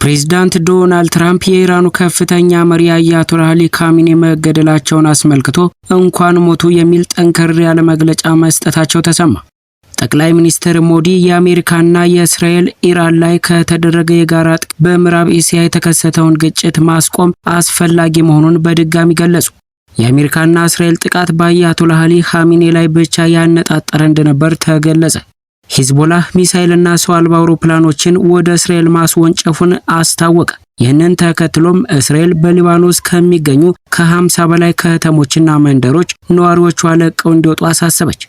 ፕሬዝዳንት ዶናልድ ትራምፕ የኢራኑ ከፍተኛ መሪ አያቶላህ አሊ ካሚኔ መገደላቸውን አስመልክቶ እንኳን ሞቱ የሚል ጠንከር ያለ መግለጫ መስጠታቸው ተሰማ። ጠቅላይ ሚኒስትር ሞዲ የአሜሪካና የእስራኤል ኢራን ላይ ከተደረገ የጋራ ጥቃት በምዕራብ እስያ የተከሰተውን ግጭት ማስቆም አስፈላጊ መሆኑን በድጋሚ ገለጹ። የአሜሪካና እስራኤል ጥቃት በአያቶላህ አሊ ካሚኔ ላይ ብቻ ያነጣጠረ እንደነበር ተገለጸ። ሂዝቦላህ ሚሳኤልና ሰው አልባ አውሮፕላኖችን ወደ እስራኤል ማስወንጨፉን አስታወቀ። ይህንን ተከትሎም እስራኤል በሊባኖስ ከሚገኙ ከ50 በላይ ከተሞችና መንደሮች ነዋሪዎቿ ለቀው እንዲወጡ አሳሰበች።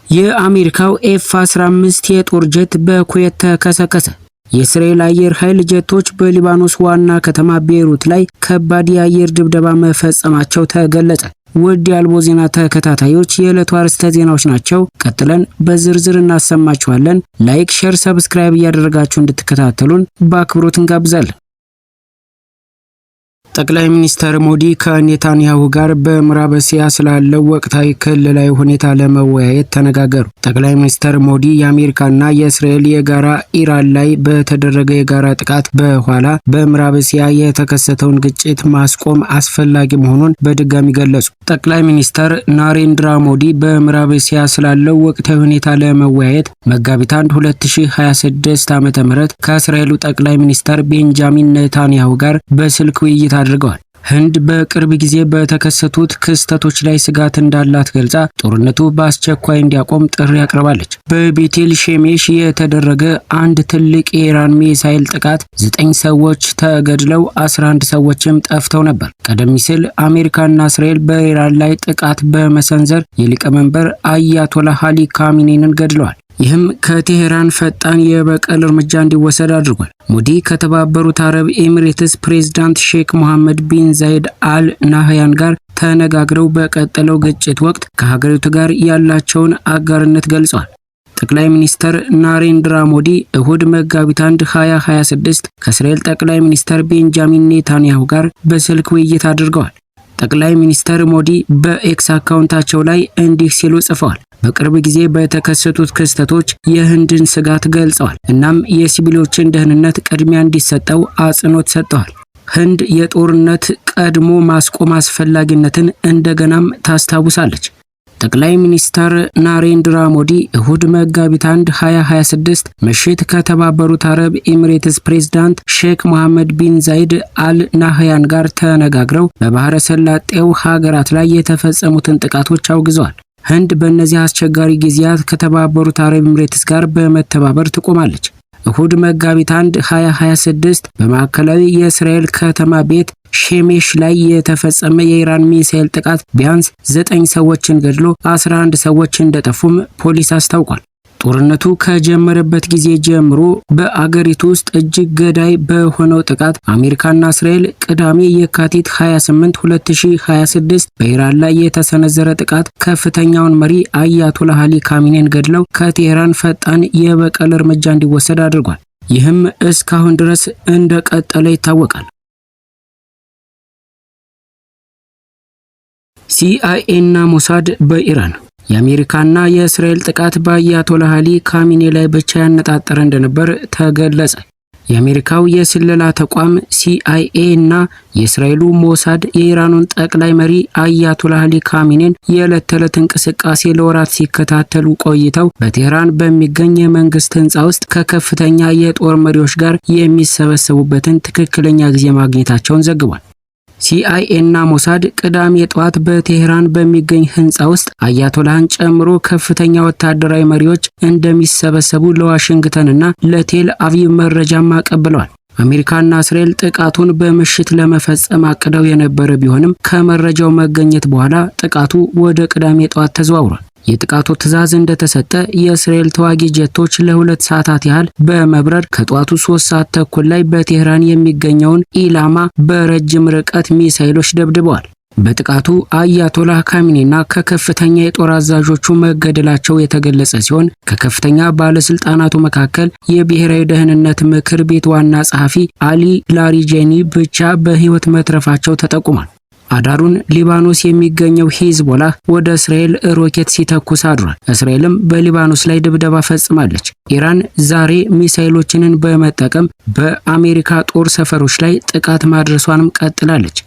የአሜሪካው ኤፍ-15 የጦር ጀት በኩዌት ተከሰከሰ። የእስራኤል አየር ኃይል ጀቶች በሊባኖስ ዋና ከተማ ቤይሩት ላይ ከባድ የአየር ድብደባ መፈጸማቸው ተገለጸ። ውድ የአልቦ ዜና ተከታታዮች የዕለቱ አርዕስተ ዜናዎች ናቸው። ቀጥለን በዝርዝር እናሰማችኋለን። ላይክ፣ ሼር፣ ሰብስክራይብ እያደረጋችሁ እንድትከታተሉን በአክብሮት እንጋብዛለን። ጠቅላይ ሚኒስትር ሞዲ ከኔታንያሁ ጋር በምዕራብ እስያ ስላለው ወቅታዊ ክልላዊ ሁኔታ ለመወያየት ተነጋገሩ። ጠቅላይ ሚኒስትር ሞዲ የአሜሪካና የእስራኤል የጋራ ኢራን ላይ በተደረገ የጋራ ጥቃት በኋላ በምዕራብ እስያ የተከሰተውን ግጭት ማስቆም አስፈላጊ መሆኑን በድጋሚ ገለጹ። ጠቅላይ ሚኒስትር ናሬንድራ ሞዲ በምዕራብ እስያ ስላለው ወቅታዊ ሁኔታ ለመወያየት መጋቢት 1 2026 ዓ.ም ከእስራኤሉ ጠቅላይ ሚኒስትር ቤንጃሚን ኔታንያሁ ጋር በስልክ ውይይት አድርገዋል። ህንድ በቅርብ ጊዜ በተከሰቱት ክስተቶች ላይ ስጋት እንዳላት ገልጻ ጦርነቱ በአስቸኳይ እንዲያቆም ጥሪ አቅርባለች። በቤቴል ሼሜሽ የተደረገ አንድ ትልቅ የኢራን ሚሳኤል ጥቃት 9 ሰዎች ተገድለው 11 ሰዎችም ጠፍተው ነበር። ቀደም ሲል አሜሪካና እስራኤል በኢራን ላይ ጥቃት በመሰንዘር የሊቀመንበር አያቶላህ አሊ ካሚኔንን ገድለዋል። ይህም ከቴሄራን ፈጣን የበቀል እርምጃ እንዲወሰድ አድርጓል። ሞዲ ከተባበሩት አረብ ኤሚሬትስ ፕሬዝዳንት ሼክ መሐመድ ቢን ዛይድ አል ናህያን ጋር ተነጋግረው በቀጠለው ግጭት ወቅት ከሀገሪቱ ጋር ያላቸውን አጋርነት ገልጸዋል። ጠቅላይ ሚኒስትር ናሬንድራ ሞዲ እሁድ መጋቢት 1 2026 ከእስራኤል ጠቅላይ ሚኒስትር ቤንጃሚን ኔታንያሁ ጋር በስልክ ውይይት አድርገዋል። ጠቅላይ ሚኒስትር ሞዲ በኤክስ አካውንታቸው ላይ እንዲህ ሲሉ ጽፈዋል። በቅርብ ጊዜ በተከሰቱት ክስተቶች የህንድን ስጋት ገልጸዋል። እናም የሲቪሎችን ደህንነት ቅድሚያ እንዲሰጠው አጽንኦት ሰጥተዋል። ህንድ የጦርነት ቀድሞ ማስቆም አስፈላጊነትን እንደገናም ታስታውሳለች። ጠቅላይ ሚኒስትር ናሬንድራ ሞዲ እሁድ መጋቢት 1 2026 ምሽት ከተባበሩት አረብ ኤሚሬትስ ፕሬዝዳንት ሼክ መሐመድ ቢን ዛይድ አል ናህያን ጋር ተነጋግረው በባህረ ሰላጤው ሀገራት ላይ የተፈጸሙትን ጥቃቶች አውግዘዋል። ህንድ በእነዚህ አስቸጋሪ ጊዜያት ከተባበሩት አረብ ኤሚሬትስ ጋር በመተባበር ትቆማለች። እሁድ መጋቢት 1 2026 በማዕከላዊ የእስራኤል ከተማ ቤት ሼሜሽ ላይ የተፈጸመ የኢራን ሚሳኤል ጥቃት ቢያንስ 9 ሰዎችን ገድሎ 11 ሰዎች እንደጠፉም ፖሊስ አስታውቋል። ጦርነቱ ከጀመረበት ጊዜ ጀምሮ በአገሪቱ ውስጥ እጅግ ገዳይ በሆነው ጥቃት አሜሪካና እስራኤል ቅዳሜ የካቲት 28 2026 በኢራን ላይ የተሰነዘረ ጥቃት ከፍተኛውን መሪ አያቶላህ አሊ ካሚኔን ገድለው ከቴሄራን ፈጣን የበቀል እርምጃ እንዲወሰድ አድርጓል። ይህም እስካሁን ድረስ እንደቀጠለ ይታወቃል። ሲአይኤ እና ሞሳድ በኢራን የአሜሪካና የእስራኤል ጥቃት በአያቶላህ አሊ ካሚኔ ላይ ብቻ ያነጣጠረ እንደነበር ተገለጸ። የአሜሪካው የስለላ ተቋም ሲአይኤ እና የእስራኤሉ ሞሳድ የኢራኑን ጠቅላይ መሪ አያቶላህ አሊ ካሚኔን የዕለት ተዕለት እንቅስቃሴ ለወራት ሲከታተሉ ቆይተው በቴህራን በሚገኝ የመንግስት ህንፃ ውስጥ ከከፍተኛ የጦር መሪዎች ጋር የሚሰበሰቡበትን ትክክለኛ ጊዜ ማግኘታቸውን ዘግቧል። ሲአይኤ እና ሞሳድ ቅዳሜ ጠዋት በቴህራን በሚገኝ ህንፃ ውስጥ አያቶላህን ጨምሮ ከፍተኛ ወታደራዊ መሪዎች እንደሚሰበሰቡ ለዋሽንግተንና ለቴል አቪቭ መረጃም አቀብለዋል። አሜሪካና እስራኤል ጥቃቱን በምሽት ለመፈጸም አቅደው የነበረ ቢሆንም ከመረጃው መገኘት በኋላ ጥቃቱ ወደ ቅዳሜ ጠዋት ተዘዋውሯል። የጥቃቱ ትዕዛዝ እንደተሰጠ የእስራኤል ተዋጊ ጀቶች ለ2 ሰዓታት ያህል በመብረር ከጠዋቱ 3 ሰዓት ተኩል ላይ በቴህራን የሚገኘውን ኢላማ በረጅም ርቀት ሚሳኤሎች ደብድበዋል። በጥቃቱ አያቶላህ ካሚኔና ከከፍተኛ የጦር አዛዦቹ መገደላቸው የተገለጸ ሲሆን ከከፍተኛ ባለስልጣናቱ መካከል የብሔራዊ ደህንነት ምክር ቤት ዋና ጸሐፊ አሊ ላሪጄኒ ብቻ በህይወት መትረፋቸው ተጠቁሟል። አዳሩን ሊባኖስ የሚገኘው ሂዝቦላህ ወደ እስራኤል ሮኬት ሲተኩስ አድሯል። እስራኤልም በሊባኖስ ላይ ድብደባ ፈጽማለች። ኢራን ዛሬ ሚሳኤሎችን በመጠቀም በአሜሪካ ጦር ሰፈሮች ላይ ጥቃት ማድረሷንም ቀጥላለች።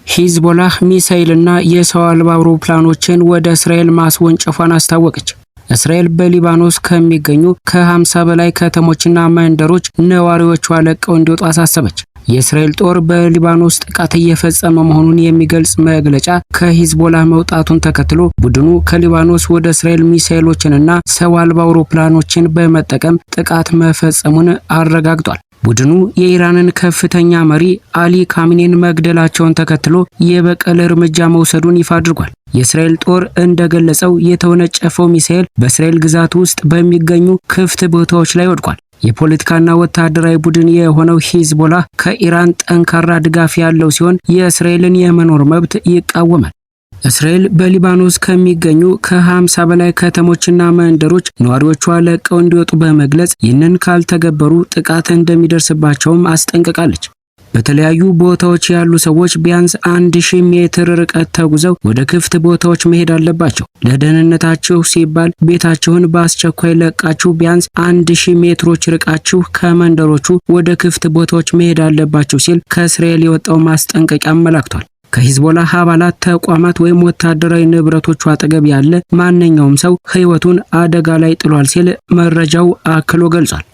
ሂዝቦላህ ሚሳኤልና የሰው አልባ አውሮፕላኖችን ወደ እስራኤል ማስወንጨፏን አስታወቀች። እስራኤል በሊባኖስ ከሚገኙ ከ50 በላይ ከተሞችና መንደሮች ነዋሪዎቿ ለቀው እንዲወጡ አሳሰበች። የእስራኤል ጦር በሊባኖስ ጥቃት እየፈጸመ መሆኑን የሚገልጽ መግለጫ ከሂዝቦላህ መውጣቱን ተከትሎ ቡድኑ ከሊባኖስ ወደ እስራኤል ሚሳኤሎችንና ሰው አልባ አውሮፕላኖችን በመጠቀም ጥቃት መፈጸሙን አረጋግጧል። ቡድኑ የኢራንን ከፍተኛ መሪ አሊ ካሚኔን መግደላቸውን ተከትሎ የበቀል እርምጃ መውሰዱን ይፋ አድርጓል። የእስራኤል ጦር እንደገለጸው የተወነጨፈው ሚሳኤል በእስራኤል ግዛት ውስጥ በሚገኙ ክፍት ቦታዎች ላይ ወድቋል። የፖለቲካና ወታደራዊ ቡድን የሆነው ሂዝቦላህ ከኢራን ጠንካራ ድጋፍ ያለው ሲሆን የእስራኤልን የመኖር መብት ይቃወማል። እስራኤል በሊባኖስ ከሚገኙ ከ50 በላይ ከተሞችና መንደሮች ነዋሪዎቿ ለቀው እንዲወጡ በመግለጽ ይህንን ካልተገበሩ ጥቃት እንደሚደርስባቸውም አስጠንቅቃለች። በተለያዩ ቦታዎች ያሉ ሰዎች ቢያንስ 1000 ሜትር ርቀት ተጉዘው ወደ ክፍት ቦታዎች መሄድ አለባቸው። ለደህንነታችሁ ሲባል ቤታችሁን በአስቸኳይ ለቃችሁ ቢያንስ 1000 ሜትሮች ርቃችሁ ከመንደሮቹ ወደ ክፍት ቦታዎች መሄድ አለባችሁ ሲል ከእስራኤል የወጣው ማስጠንቀቂያ አመላክቷል። ከሂዝቦላህ አባላት ተቋማት ወይም ወታደራዊ ንብረቶቹ አጠገብ ያለ ማንኛውም ሰው ሕይወቱን አደጋ ላይ ጥሏል ሲል መረጃው አክሎ ገልጿል።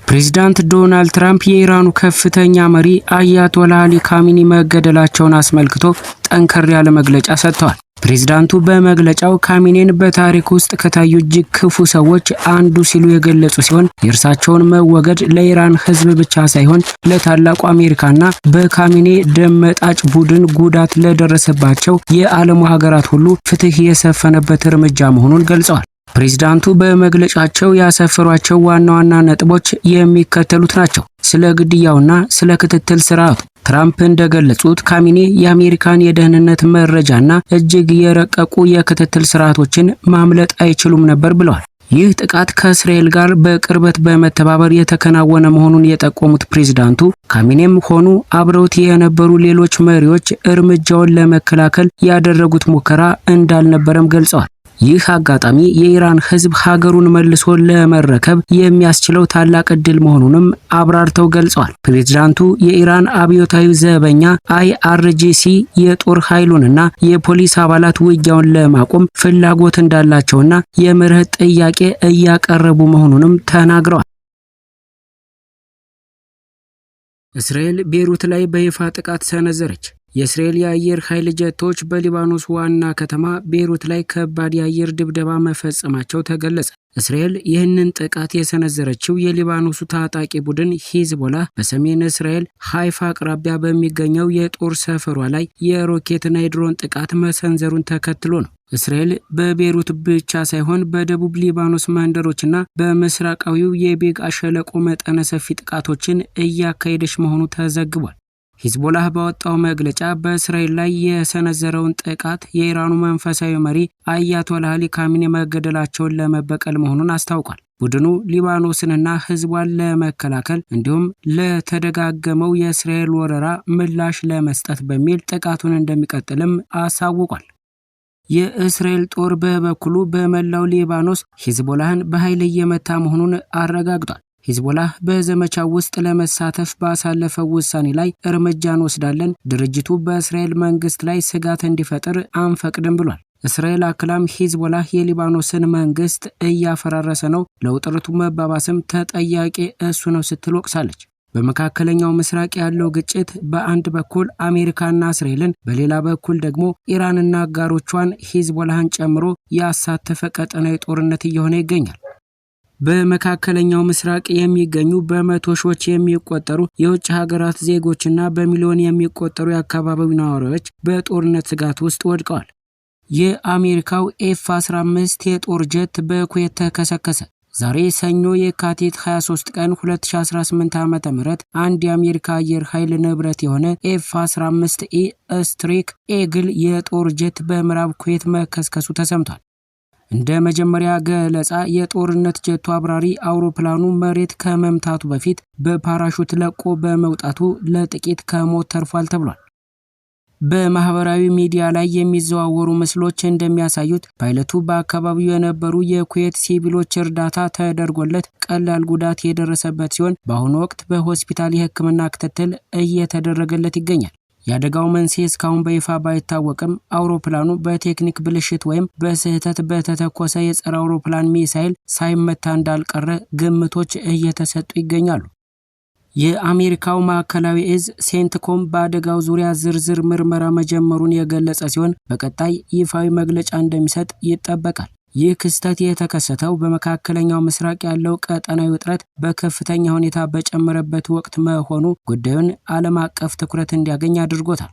ፕሬዚዳንት ዶናልድ ትራምፕ የኢራኑ ከፍተኛ መሪ አያቶላህ አሊ ካሚኒ መገደላቸውን አስመልክቶ ጠንከር ያለ መግለጫ ሰጥተዋል። ፕሬዚዳንቱ በመግለጫው ካሚኔን በታሪክ ውስጥ ከታዩ እጅግ ክፉ ሰዎች አንዱ ሲሉ የገለጹ ሲሆን የእርሳቸውን መወገድ ለኢራን ሕዝብ ብቻ ሳይሆን ለታላቁ አሜሪካና በካሚኔ ደም መጣጭ ቡድን ጉዳት ለደረሰባቸው የዓለሙ ሀገራት ሁሉ ፍትህ የሰፈነበት እርምጃ መሆኑን ገልጸዋል። ፕሬዚዳንቱ በመግለጫቸው ያሰፈሯቸው ዋና ዋና ነጥቦች የሚከተሉት ናቸው። ስለ ግድያውና ስለ ክትትል ስርዓቱ ትራምፕ እንደገለጹት ካሚኔ የአሜሪካን የደህንነት መረጃና እጅግ የረቀቁ የክትትል ስርዓቶችን ማምለጥ አይችሉም ነበር ብለዋል። ይህ ጥቃት ከእስራኤል ጋር በቅርበት በመተባበር የተከናወነ መሆኑን የጠቆሙት ፕሬዚዳንቱ ካሚኔም ሆኑ አብረውት የነበሩ ሌሎች መሪዎች እርምጃውን ለመከላከል ያደረጉት ሙከራ እንዳልነበረም ገልጸዋል። ይህ አጋጣሚ የኢራን ሕዝብ ሀገሩን መልሶ ለመረከብ የሚያስችለው ታላቅ ዕድል መሆኑንም አብራርተው ገልጸዋል። ፕሬዝዳንቱ የኢራን አብዮታዊ ዘበኛ IRGC የጦር ኃይሉንና የፖሊስ አባላት ውጊያውን ለማቆም ፍላጎት እንዳላቸውና የምህረት ጥያቄ እያቀረቡ መሆኑንም ተናግረዋል። እስራኤል ቤይሩት ላይ በይፋ ጥቃት ሰነዘረች። የእስራኤል የአየር ኃይል ጀቶች በሊባኖስ ዋና ከተማ ቤይሩት ላይ ከባድ የአየር ድብደባ መፈጸማቸው ተገለጸ። እስራኤል ይህንን ጥቃት የሰነዘረችው የሊባኖሱ ታጣቂ ቡድን ሂዝቦላህ በሰሜን እስራኤል ሃይፋ አቅራቢያ በሚገኘው የጦር ሰፈሯ ላይ የሮኬትና የድሮን ጥቃት መሰንዘሩን ተከትሎ ነው። እስራኤል በቤይሩት ብቻ ሳይሆን በደቡብ ሊባኖስ መንደሮችና በምስራቃዊው የቤጋ ሸለቆ መጠነ ሰፊ ጥቃቶችን እያካሄደች መሆኑ ተዘግቧል። ሂዝቦላህ ባወጣው መግለጫ በእስራኤል ላይ የሰነዘረውን ጥቃት የኢራኑ መንፈሳዊ መሪ አያቶላህ አሊ ካሚኔ መገደላቸውን ለመበቀል መሆኑን አስታውቋል። ቡድኑ ሊባኖስንና ሕዝቧን ለመከላከል እንዲሁም ለተደጋገመው የእስራኤል ወረራ ምላሽ ለመስጠት በሚል ጥቃቱን እንደሚቀጥልም አሳውቋል። የእስራኤል ጦር በበኩሉ በመላው ሊባኖስ ሂዝቦላህን በኃይል እየመታ መሆኑን አረጋግጧል። ሂዝቦላህ በዘመቻው ውስጥ ለመሳተፍ ባሳለፈው ውሳኔ ላይ እርምጃ እንወስዳለን፣ ድርጅቱ በእስራኤል መንግስት ላይ ስጋት እንዲፈጥር አንፈቅድም ብሏል። እስራኤል አክላም ሂዝቦላህ የሊባኖስን መንግስት እያፈራረሰ ነው፣ ለውጥረቱ መባባስም ተጠያቂ እሱ ነው ስትል ወቅሳለች። በመካከለኛው ምስራቅ ያለው ግጭት በአንድ በኩል አሜሪካና እስራኤልን በሌላ በኩል ደግሞ ኢራንና አጋሮቿን ሂዝቦላህን ጨምሮ ያሳተፈ ቀጠናዊ ጦርነት እየሆነ ይገኛል። በመካከለኛው ምስራቅ የሚገኙ በመቶ ሺዎች የሚቆጠሩ የውጭ ሀገራት ዜጎችና በሚሊዮን የሚቆጠሩ የአካባቢው ነዋሪዎች በጦርነት ስጋት ውስጥ ወድቀዋል። የአሜሪካው F-15 የጦር ጀት በኩዌት ተከሰከሰ። ዛሬ ሰኞ የካቲት 23 ቀን 2018 ዓ.ም አንድ የአሜሪካ አየር ኃይል ንብረት የሆነ F-15E ስትራይክ ኤግል የጦር ጀት በምዕራብ ኩዌት መከስከሱ ተሰምቷል። እንደ መጀመሪያ ገለጻ የጦርነት ጀቱ አብራሪ አውሮፕላኑ መሬት ከመምታቱ በፊት በፓራሹት ለቆ በመውጣቱ ለጥቂት ከሞት ተርፏል ተብሏል። በማህበራዊ ሚዲያ ላይ የሚዘዋወሩ ምስሎች እንደሚያሳዩት ፓይለቱ በአካባቢው የነበሩ የኩዌት ሲቪሎች እርዳታ ተደርጎለት ቀላል ጉዳት የደረሰበት ሲሆን በአሁኑ ወቅት በሆስፒታል የሕክምና ክትትል እየተደረገለት ይገኛል። የአደጋው መንስኤ እስካሁን በይፋ ባይታወቅም አውሮፕላኑ በቴክኒክ ብልሽት ወይም በስህተት በተተኮሰ የጸረ አውሮፕላን ሚሳኤል ሳይመታ እንዳልቀረ ግምቶች እየተሰጡ ይገኛሉ። የአሜሪካው ማዕከላዊ እዝ ሴንትኮም በአደጋው ዙሪያ ዝርዝር ምርመራ መጀመሩን የገለጸ ሲሆን በቀጣይ ይፋዊ መግለጫ እንደሚሰጥ ይጠበቃል። ይህ ክስተት የተከሰተው በመካከለኛው ምስራቅ ያለው ቀጠናዊ ውጥረት በከፍተኛ ሁኔታ በጨመረበት ወቅት መሆኑ ጉዳዩን ዓለም አቀፍ ትኩረት እንዲያገኝ አድርጎታል።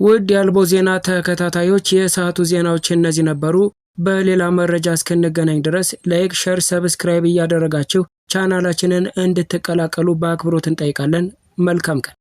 ውድ የአልቦ ዜና ተከታታዮች የሰዓቱ ዜናዎች እነዚህ ነበሩ። በሌላ መረጃ እስክንገናኝ ድረስ ላይክ፣ ሼር፣ ሰብስክራይብ እያደረጋችሁ ቻናላችንን እንድትቀላቀሉ በአክብሮት እንጠይቃለን። መልካም ቀን።